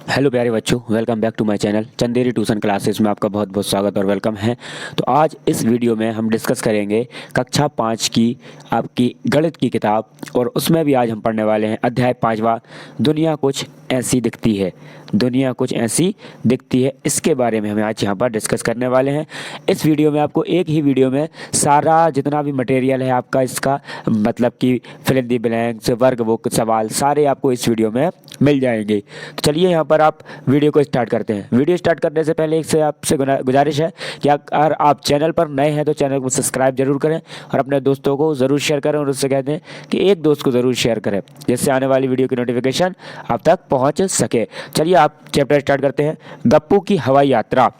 Hello प्यारे बच्चों, welcome back to my channel Chanderi tuition classes में आपका बहुत बहुत स्वागत और वेलकम है। तो आज इस वीडियो में हम डिस्कस करेंगे कक्षा 5 की आपकी गणित की किताब, और उसमें भी आज हम पढ़ने वाले हैं अध्याय 5वां, दुनिया कुछ ऐसी दिखती है। दुनिया कुछ ऐसी दिखती है, इसके बारे में हम आज यहाँ पर डिस्कस करने वाले हैं। इस वीडियो में आपको एक ही वीडियो में सारा जितना भी मटेरियल है आपका, इसका मतलब कि fill in the blanks, workbook, सवाल सारे आपको इस वीडियो में मिल जाएंगे। तो चलिए यहाँ पर आप वीडियो को स्टार्ट करते हैं। वीडियो स्टार्ट करने से पहले एक से आपसे गुजारिश है कि अगर आप चैनल पर नए हैं तो चैनल को सब्सक्राइब जरूर करें और अपने दोस्तों को ज़रूर शेयर करें, और उससे कहते हैं कि एक दोस्त को ज़रूर शेयर करें जिससे आने वाली वीडियो की नोटिफिकेशन आप तक पहुँच सके। चलिए आप चैप्टर स्टार्ट करते हैं। गप्पू की हवाई यात्रा।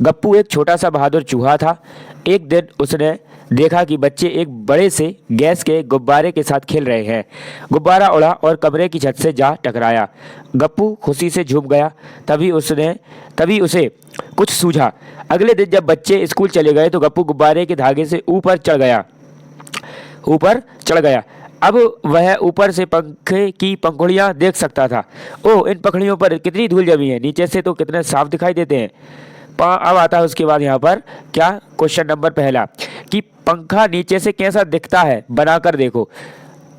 गप्पू एक छोटा सा बहादुर चूहा था। एक दिन उसने देखा कि बच्चे एक बड़े से गैस के गुब्बारे के साथ खेल रहे हैं। गुब्बारा उड़ा और कमरे की छत से जा टकराया। गप्पू खुशी से झूम गया। तभी उसे कुछ सूझा। अगले दिन जब बच्चे स्कूल चले गए तो गप्पू गुब्बारे के धागे से ऊपर चढ़ गया। अब वह ऊपर से पंखे की पंखुड़ियां देख सकता था। ओह, इन पंखुड़ियों पर कितनी धूल जमी है, नीचे से तो कितने साफ दिखाई देते हैं। अब आता है उसके बाद यहाँ पर क्या, क्वेश्चन नंबर पहला कि पंखा नीचे से कैसा दिखता है, बनाकर देखो।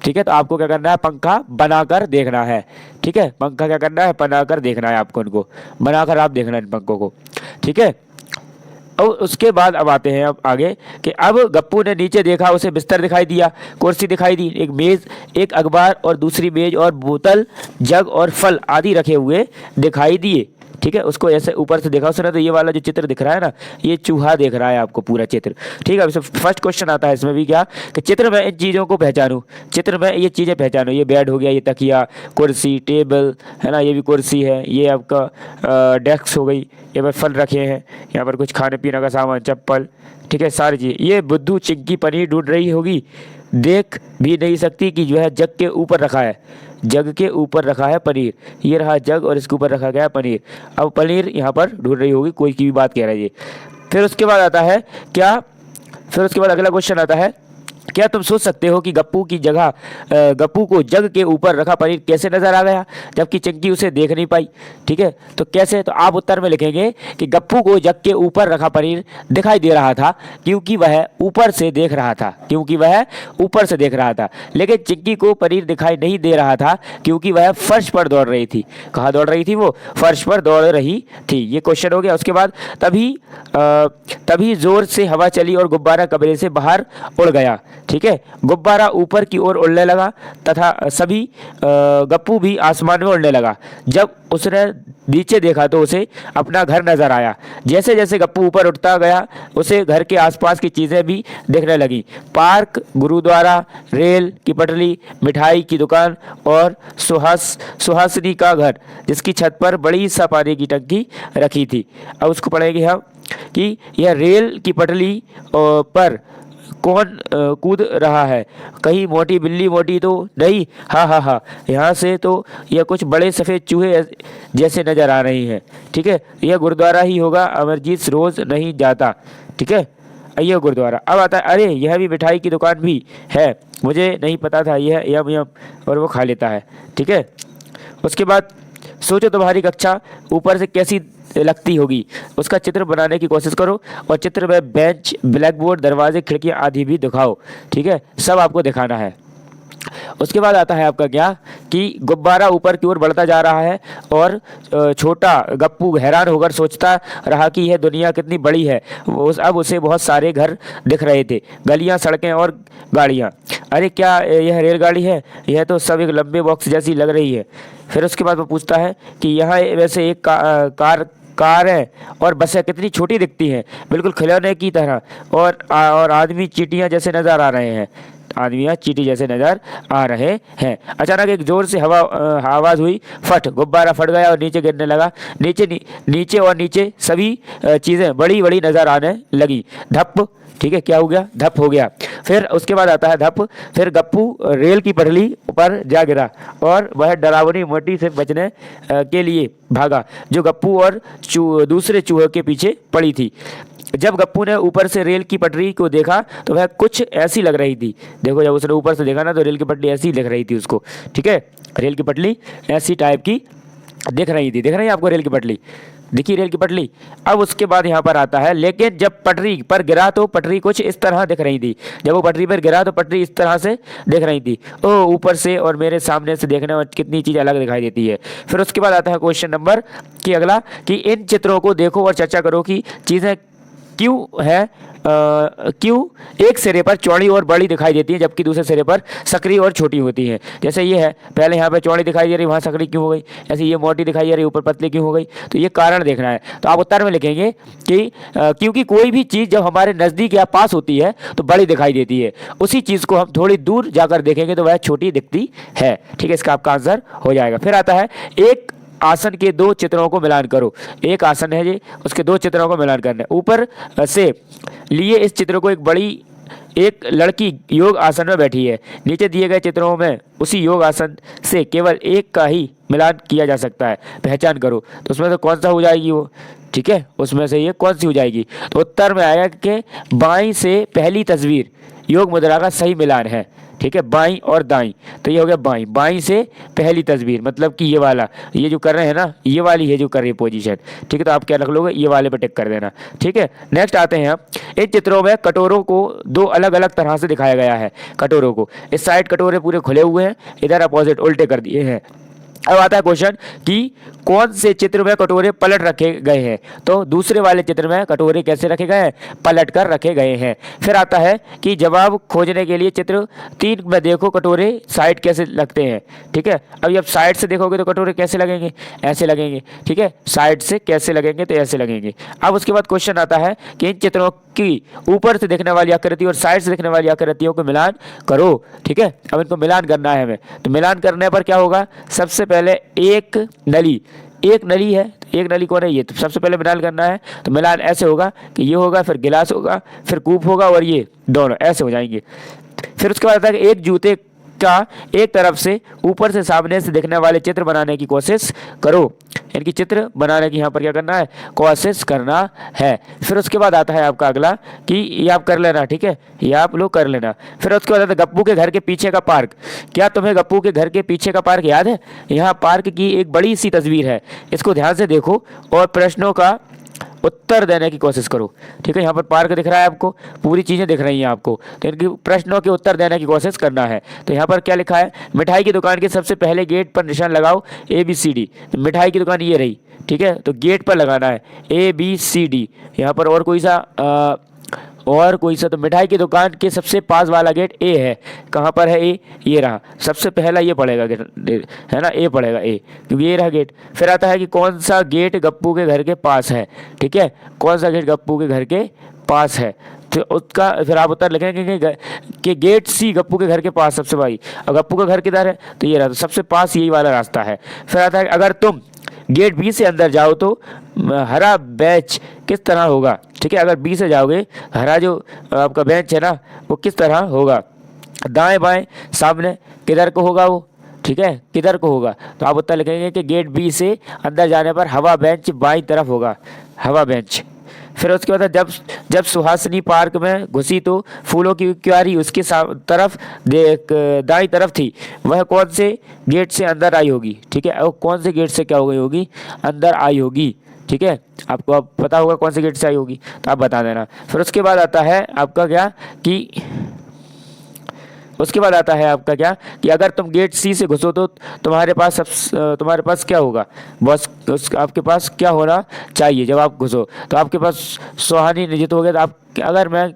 ठीक है, तो आपको क्या करना है, पंखा बनाकर देखना है। ठीक है, पंखा क्या करना है, बनाकर देखना है आपको, इनको बनाकर आप देखना है इन पंखों को। ठीक है, और उसके बाद अब आते हैं अब आगे कि अब गप्पू ने नीचे देखा, उसे बिस्तर दिखाई दिया, कुर्सी दिखाई दी, एक मेज, एक अखबार और दूसरी मेज, और बोतल, जग और फल आदि रखे हुए दिखाई दिए। ठीक है, उसको ऐसे ऊपर से देखा उसने, तो ये वाला जो चित्र दिख रहा है ना, ये चूहा देख रहा है आपको पूरा चित्र। ठीक है, अब फर्स्ट क्वेश्चन आता है इसमें भी क्या कि चित्र में इन चीज़ों को पहचानूं। चित्र में ये चीज़ें पहचानो, ये बेड हो गया, ये तकिया, कुर्सी, टेबल है ना, ये भी कुर्सी है, ये आपका डेस्क हो गई, ये पर फल रखे हैं, यहाँ पर कुछ खाने पीने का सामान, चप्पल। ठीक है, सारी चीज़। ये बुद्धू चिंकी पनीर ढूंढ रही होगी, देख भी नहीं सकती कि जो है जग के ऊपर रखा है, जग के ऊपर रखा है पनीर। ये रहा जग और इसके ऊपर रखा गया है पनीर। अब पनीर यहाँ पर ढूंढ रही होगी, कोई की भी बात कह रही है। फिर उसके बाद आता है क्या, फिर उसके बाद अगला क्वेश्चन आता है, क्या तुम सोच सकते हो कि गप्पू की जगह गप्पू को जग के ऊपर रखा पनीर कैसे नजर आ गया, जबकि चिंकी उसे देख नहीं पाई। ठीक है, तो कैसे, तो आप उत्तर में लिखेंगे कि गप्पू को जग के ऊपर रखा पनीर दिखाई दे रहा था क्योंकि वह ऊपर से देख रहा था, लेकिन चिंकी को पनीर दिखाई नहीं दे रहा था क्योंकि वह फर्श पर दौड़ रही थी। कहाँ दौड़ रही थी, वो फर्श पर दौड़ रही थी। ये क्वेश्चन हो गया। उसके बाद तभी जोर से हवा चली और गुब्बारा कमरे से बाहर उड़ गया। ठीक है, गुब्बारा ऊपर की ओर उड़ने लगा तथा गप्पू भी आसमान में उड़ने लगा। जब उसने नीचे देखा तो उसे अपना घर नजर आया। जैसे जैसे गप्पू ऊपर उठता गया उसे घर के आसपास की चीजें भी दिखने लगी। पार्क, गुरुद्वारा, रेल की पटरी, मिठाई की दुकान और सुहासिनी का घर, जिसकी छत पर बड़ी सा पानी की टंकी रखी थी। अब उसको पढ़ेंगे हम कि यह रेल की पटरी पर कौन कूद रहा है, कहीं मोटी बिल्ली मोटी तो नहीं, हाँ हाँ हाँ, यहाँ से तो यह कुछ बड़े सफ़ेद चूहे जैसे नज़र आ रही हैं। ठीक है, यह गुरुद्वारा ही होगा, अमरजीत रोज़ नहीं जाता। ठीक है, यह गुरुद्वारा। अब आता है, अरे यह भी मिठाई की दुकान भी है, मुझे नहीं पता था, यह यम यम, और वो खा लेता है। ठीक है, उसके बाद सोचो तुम्हारी कक्षा ऊपर से कैसी लगती होगी, उसका चित्र बनाने की कोशिश करो, और चित्र में बेंच, ब्लैक बोर्ड, दरवाजे, खिड़कियां आदि भी दिखाओ। ठीक है, सब आपको दिखाना है। उसके बाद आता है आपका क्या कि गुब्बारा ऊपर की ओर बढ़ता जा रहा है और छोटा गप्पू हैरान होकर सोचता रहा कि यह दुनिया कितनी बड़ी है। अब उसे बहुत सारे घर दिख रहे थे, गलियां, सड़कें और गाड़ियां। अरे क्या यह रेलगाड़ी है, यह तो सब एक लंबे बॉक्स जैसी लग रही है। फिर उसके बाद वो पूछता है कि यहाँ वैसे एक कार है और बसें कितनी छोटी दिखती हैं, बिल्कुल खिलौने की तरह, और आदमी चींटियां जैसे नजर आ रहे हैं, आदमियाँ चींटी जैसे नजर आ रहे हैं। अचानक एक जोर से आवाज हुई, फट, गुब्बारा फट गया और नीचे गिरने लगा। नीचे सभी चीजें बड़ी बड़ी नजर आने लगी। धप। ठीक है, क्या हो गया, धप हो गया। फिर उसके बाद आता है धप, फिर गप्पू रेल की पटरी पर जा गिरा और वह डरावनी मोटी से बचने के लिए भागा जो गप्पू और दूसरे चूहे के पीछे पड़ी थी। जब गप्पू ने ऊपर से रेल की पटरी को देखा तो वह कुछ ऐसी लग रही थी। देखो, जब उसने ऊपर से देखा ना तो रेल की पटरी ऐसी लग रही थी उसको। ठीक है, रेल की पटरी ऐसी टाइप की दिख रही थी, दिख रही है आपको रेल की पटरी, दिखी रेल की पटरी। अब उसके बाद यहाँ पर आता है, लेकिन जब पटरी पर गिरा तो पटरी कुछ इस तरह दिख रही थी। जब वो पटरी पर गिरा तो पटरी इस तरह से दिख रही थी। ओ, ऊपर से और मेरे सामने से देखने में कितनी चीज़ अलग दिखाई देती है। फिर उसके बाद आता है क्वेश्चन नंबर कि अगला, कि इन चित्रों को देखो और चर्चा करो कि चीज़ें क्यों है क्यों एक सिरे पर चौड़ी और बड़ी दिखाई देती है जबकि दूसरे सिरे पर सकरी और छोटी होती है। जैसे ये है, पहले यहाँ पे चौड़ी दिखाई दे रही, वहाँ सकरी क्यों हो गई, ऐसे ये मोटी दिखाई दे रही, ऊपर पतली क्यों हो गई। तो ये कारण देखना है। तो आप उत्तर में लिखेंगे कि क्योंकि कोई भी चीज़ जब हमारे नज़दीक या पास होती है तो बड़ी दिखाई देती है, उसी चीज़ को हम थोड़ी दूर जाकर देखेंगे तो वह छोटी दिखती है। ठीक है, इसका आपका आंसर हो जाएगा। फिर आता है, एक आसन के दो चित्रों को मिलान करो। एक आसन है जी, उसके दो चित्रों को मिलान करना है। ऊपर से लिए इस चित्र को, एक लड़की योग आसन में बैठी है। नीचे दिए गए चित्रों में उसी योग आसन से केवल एक का ही मिलान किया जा सकता है, पहचान करो। तो उसमें से कौन सा हो जाएगी वो, ठीक है, उसमें से ये कौन सी हो जाएगी। तो उत्तर में आएगा कि बाईं से पहली तस्वीर योग मुद्रा का सही मिलान है। ठीक है, बाईं और दाईं, तो ये हो गया बाईं, बाईं से पहली तस्वीर, मतलब कि ये वाला, ये जो कर रहे हैं ना, ये वाली है जो कर रही है पोजीशन। ठीक है, तो आप क्या रख लोगे, ये वाले पे टिक कर देना। ठीक है, नेक्स्ट आते हैं आप, इन चित्रों में कटोरों को दो अलग अलग तरह से दिखाया गया है। कटोरों को इस साइड कटोरे पूरे खुले हुए हैं, इधर अपोजिट उल्टे कर दिए हैं। अब आता है क्वेश्चन कि कौन से चित्र में कटोरे पलट रखे गए हैं। तो दूसरे वाले चित्र में कटोरे कैसे रखे गए हैं, पलट कर रखे गए हैं। फिर आता है कि जवाब खोजने के लिए चित्र 3 में देखो कटोरे साइड कैसे लगते हैं। ठीक है, अब जब साइड से देखोगे तो कटोरे कैसे लगेंगे, ऐसे लगेंगे। ठीक है, साइड से कैसे लगेंगे, तो ऐसे लगेंगे। अब उसके बाद क्वेश्चन आता है कि इन चित्रों की ऊपर से दिखने वाली आकृति और साइड से दिखने वाली आकृतियों को मिलान करो। ठीक है, अब इनको मिलान करना है हमें। तो मिलान करने पर क्या होगा, सबसे पहले एक नली है, तो एक नली कौन है, ये। तो सबसे पहले मिलान करना है, तो मिलान ऐसे होगा कि ये होगा, फिर गिलास होगा, फिर कूप होगा, और ये दोनों ऐसे हो जाएंगे। फिर उसके बाद आता है कि एक जूते का एक तरफ से ऊपर से सामने से दिखने वाले चित्र बनाने की कोशिश करो। इनकी चित्र बनाने की यहाँ पर क्या करना है, कोशिश करना है। फिर उसके बाद आता है आपका अगला कि ये आप कर लेना। ठीक है, ये आप लोग कर लेना। फिर उसके बाद आता है गप्पू के घर के पीछे का पार्क। क्या तुम्हें गप्पू के घर के पीछे का पार्क याद है। यहाँ पार्क की एक बड़ी सी तस्वीर है, इसको ध्यान से देखो और प्रश्नों का उत्तर देने की कोशिश करो। ठीक है, यहाँ पर पार्क दिख रहा है आपको, पूरी चीज़ें दिख रही हैं आपको, तो इनकी प्रश्नों के उत्तर देने की कोशिश करना है। तो यहाँ पर क्या लिखा है, मिठाई की दुकान के सबसे पहले गेट पर निशान लगाओ ABCD। तो मिठाई की दुकान ये रही, ठीक है, तो गेट पर लगाना है ABCD। यहाँ पर और कोई सा तो मिठाई की दुकान के सबसे पास वाला गेट A है। कहाँ पर है A, ये रहा, सबसे पहला ये पड़ेगा गेट, है ना, A पड़ेगा A, क्योंकि ये रहा गेट। फिर आता है कि कौन सा गेट गप्पू के घर के पास है। ठीक है, कौन सा गेट गप्पू के घर के पास है, तो उसका फिर आप उत्तर लिखेंगे कि गेट C गप्पू के घर के पास सबसे भाई। और गप्पू का घर किधर है, तो ये रहा, तो सबसे पास यही वाला रास्ता है। फिर आता है अगर तुम गेट B से अंदर जाओ तो हरा बेंच किस तरह होगा। ठीक है, अगर B से जाओगे, हरा जो आपका बेंच है ना, वो किस तरह होगा, दाएं बाएं सामने किधर को होगा वो। ठीक है, किधर को होगा, तो आप उत्तर लिखेंगे कि गेट B से अंदर जाने पर हवा बेंच बाईं तरफ होगा, हवा बेंच। फिर उसके बाद जब सुहासिनी पार्क में घुसी तो फूलों की क्यारी उसके तरफ दाईं तरफ थी, वह कौन से गेट से अंदर आई होगी। ठीक है, और कौन से गेट से क्या हो गई होगी, अंदर आई होगी। ठीक है, आपको अब पता होगा कौन से गेट से आई होगी, तो आप बता देना। फिर उसके बाद आता है आपका क्या कि अगर तुम गेट C से घुसो तो तुम्हारे पास क्या होगा, बस आपके पास क्या होना चाहिए जब आप घुसो, तो आपके पास सुहानी निजित हो गया। तो आप अगर मैं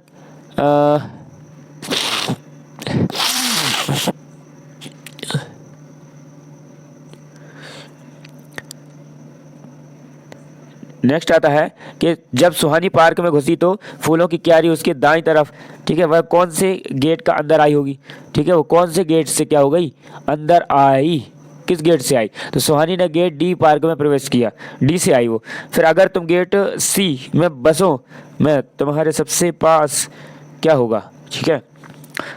नेक्स्ट आता है कि जब सुहानी पार्क में घुसी तो फूलों की क्यारी उसके दाईं तरफ। ठीक है, वह कौन से गेट का अंदर आई होगी। ठीक है, वो कौन से गेट से क्या हो गई, अंदर आई, किस गेट से आई, तो सुहानी ने गेट D पार्क में प्रवेश किया, D से आई वो। फिर अगर तुम गेट C में बसो में तुम्हारे सबसे पास क्या होगा। ठीक है,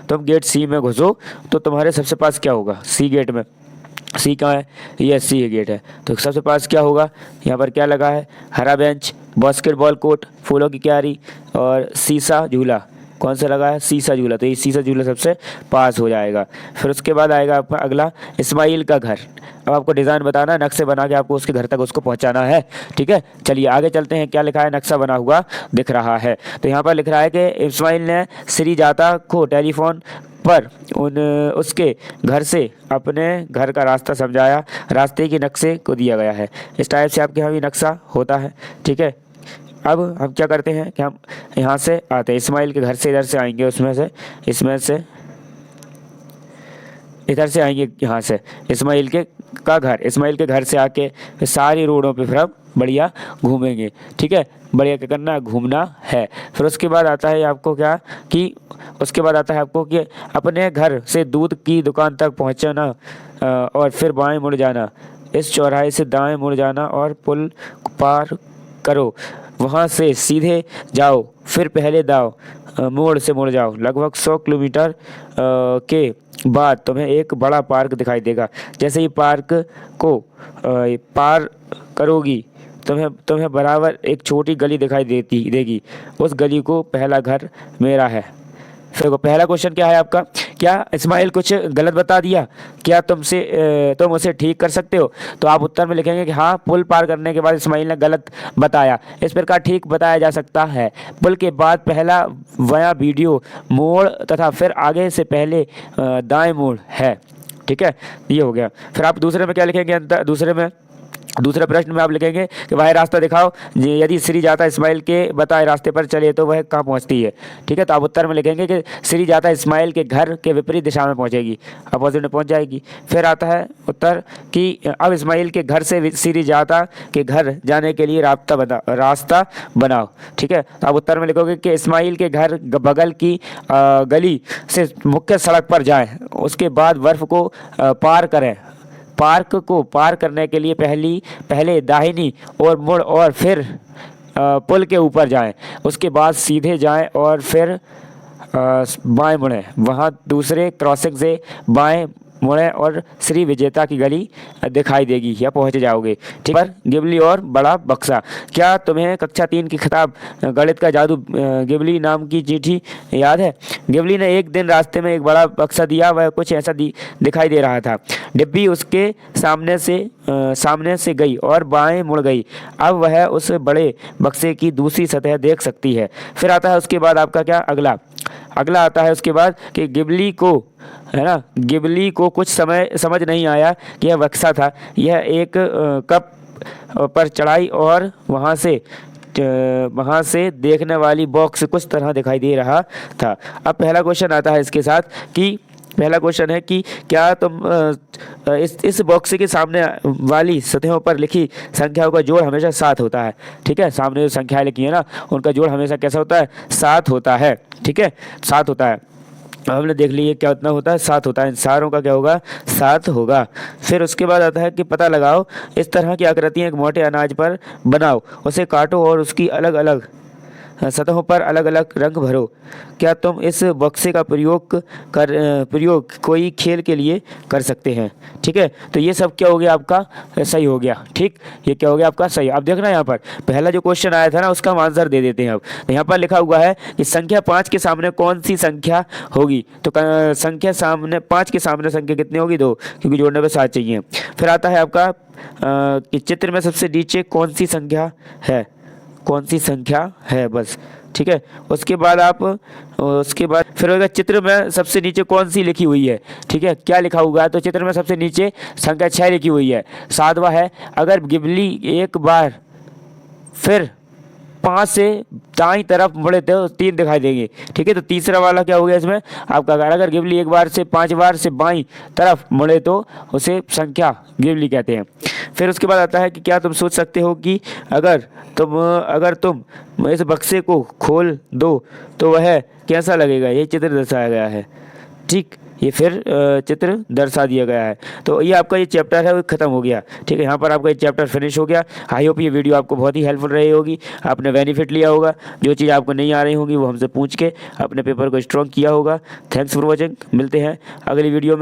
तुम गेट C में घुसो तो तुम्हारे सबसे पास क्या होगा, C गेट में, C कहाँ है, ये C गेट है, तो सबसे पास क्या होगा, यहाँ पर क्या लगा है, हरा बेंच, बास्केटबॉल कोर्ट, फूलों की क्यारी और शीशा झूला। कौन सा लगा है, सीसा झूला, तो ये सीसा झूला सबसे पास हो जाएगा। फिर उसके बाद आएगा आपका अगला इस्माइल का घर। अब आपको डिज़ाइन बताना है, नक्शे बना के आपको उसके घर तक उसको पहुंचाना है। ठीक है, चलिए आगे चलते हैं। क्या लिखा है, नक्शा बना हुआ दिख रहा है। तो यहाँ पर लिख रहा है कि इस्माइल ने श्रीजाता को टेलीफोन पर उसके घर से अपने घर का रास्ता समझाया। रास्ते के नक्शे को दिया गया है। इस टाइप से आपके यहाँ भी नक्शा होता है। ठीक है, अब हम क्या करते हैं कि हम यहाँ से आते हैं, इस्माइल के घर से इधर से आएंगे, इसमें से इधर से आएंगे, यहाँ से इस्माइल के घर से आके फिर सारी रोडों पे फिर हम बढ़िया घूमेंगे। ठीक है, बढ़िया क्या करना है, घूमना है। फिर उसके बाद आता है आपको क्या कि अपने घर से दूध की दुकान तक पहुँचना और फिर बाएं मुड़ जाना। इस चौराहे से दाएं मुड़ जाना और पुल पार करो, वहाँ से सीधे जाओ, फिर पहले मोड़ से मुड़ जाओ। लगभग 100 किलोमीटर के बाद तुम्हें एक बड़ा पार्क दिखाई देगा। जैसे ही पार्क को पार करोगी तुम्हें बराबर एक छोटी गली दिखाई देगी। उस गली को पहला घर मेरा है। फिर पहला क्वेश्चन क्या है आपका, क्या इस्माइल कुछ गलत बता दिया, क्या तुम उसे ठीक कर सकते हो? तो आप उत्तर में लिखेंगे कि हाँ, पुल पार करने के बाद इस्माइल ने गलत बताया। इस प्रकार ठीक बताया जा सकता है। पुल के बाद पहला वया वीडियो मोड़ तथा फिर आगे से पहले दाएं मोड़ है। ठीक है, ये हो गया। फिर आप दूसरे में क्या लिखेंगे, दूसरे प्रश्न में आप लिखेंगे कि वह रास्ता दिखाओ, यदि श्रीजाता इस्माइल के बताए रास्ते पर चले तो वह कहाँ पहुँचती है। ठीक है, तो आप उत्तर में लिखेंगे कि श्रीजाता इस्माइल के घर के विपरीत दिशा में पहुँचेगी, अपोजिट में पहुँच जाएगी। फिर आता है उत्तर कि अब इस्माइल के घर से श्रीजाता के घर जाने के लिए रास्ता बनाओ। ठीक है, तो आप उत्तर में लिखोगे कि इस्माइल के घर बगल की गली से मुख्य सड़क पर जाएं, उसके बाद बर्फ को पार करें। पार्क को पार करने के लिए पहले दाहिनी ओर मुड़ और फिर पुल के ऊपर जाएं, उसके बाद सीधे जाएं और फिर बाएं मुड़ें। वहां दूसरे क्रॉसिंग से बाएं मुड़ें और श्री विजेता की गली दिखाई देगी या पहुंच जाओगे। ठीक है, गिबली और बड़ा बक्सा। क्या तुम्हें कक्षा 3 की किताब गणित का जादू गिबली नाम की चिट्ठी याद है? गिबली ने एक दिन रास्ते में एक बड़ा बक्सा दिया, वह कुछ ऐसा दिखाई दे रहा था। डिब्बी उसके सामने से गई और बाएं मुड़ गई। अब वह उस बड़े बक्से की दूसरी सतह देख सकती है। फिर आता है उसके बाद आपका क्या, अगला आता है उसके बाद कि गिबली को कुछ समझ नहीं आया कि यह बक्सा था। यह एक कप पर चढ़ाई और वहाँ से देखने वाली बॉक्स कुछ तरह दिखाई दे रहा था। अब पहला क्वेश्चन आता है इसके साथ कि पहला क्वेश्चन है कि क्या तुम इस बॉक्स के सामने वाली सतहों पर लिखी संख्याओं का जोड़ हमेशा 7 होता है। ठीक है, सामने जो संख्याएं लिखी है ना, उनका जोड़ हमेशा कैसा होता है, 7 होता है। ठीक है, 7 होता है। हमने देख लिया क्या उतना होता है, 7 होता है। इन सारों का क्या होगा, 7 होगा। फिर उसके बाद आता है कि पता लगाओ, इस तरह की आकृतियाँ एक मोटे अनाज पर बनाओ, उसे काटो और उसकी अलग अलग सतहों पर अलग अलग रंग भरो। क्या तुम इस बक्से का प्रयोग कोई खेल के लिए कर सकते हैं? ठीक है, तो ये सब क्या हो गया आपका, सही हो गया। ठीक, ये क्या हो गया आपका, सही। अब देखना यहाँ पर पहला जो क्वेश्चन आया था ना, उसका हम आंसर दे देते हैं। अब तो यहाँ पर लिखा हुआ है कि संख्या 5 के सामने कौन सी संख्या होगी। तो संख्या सामने 5 के सामने संख्या कितनी होगी, 2, क्योंकि जोड़ने पर 7 चाहिए। फिर आता है आपका कि चित्र में सबसे नीचे कौन सी संख्या है, बस। ठीक है, उसके बाद फिर होगा चित्र में सबसे नीचे कौन सी लिखी हुई है। ठीक है, क्या लिखा हुआ है, तो चित्र में सबसे नीचे संख्या 6 लिखी हुई है, 7वां है। अगर गिबली एक बार फिर 5 से दाईं तरफ मुड़े तो 3 दिखाई देंगे। ठीक है, तो तीसरा वाला क्या हो गया इसमें आपका, अगर गिबली एक बार से 5 बार से बाईं तरफ मुड़े तो उसे संख्या गिबली कहते हैं। फिर उसके बाद आता है कि क्या तुम सोच सकते हो कि अगर तुम इस बक्से को खोल दो तो वह कैसा लगेगा। ये चित्र दर्शाया गया है। ठीक, ये फिर चित्र दर्शा दिया गया है। तो ये आपका ये चैप्टर है वो खत्म हो गया। ठीक है, यहाँ पर आपका ये चैप्टर फिनिश हो गया। आई होप ये वीडियो आपको बहुत ही हेल्पफुल रही होगी, आपने बेनिफिट लिया होगा। जो चीज़ आपको नहीं आ रही होगी वो हमसे पूछ के अपने पेपर को स्ट्रॉन्ग किया होगा। थैंक्स फॉर वॉचिंग, मिलते हैं अगली वीडियो में।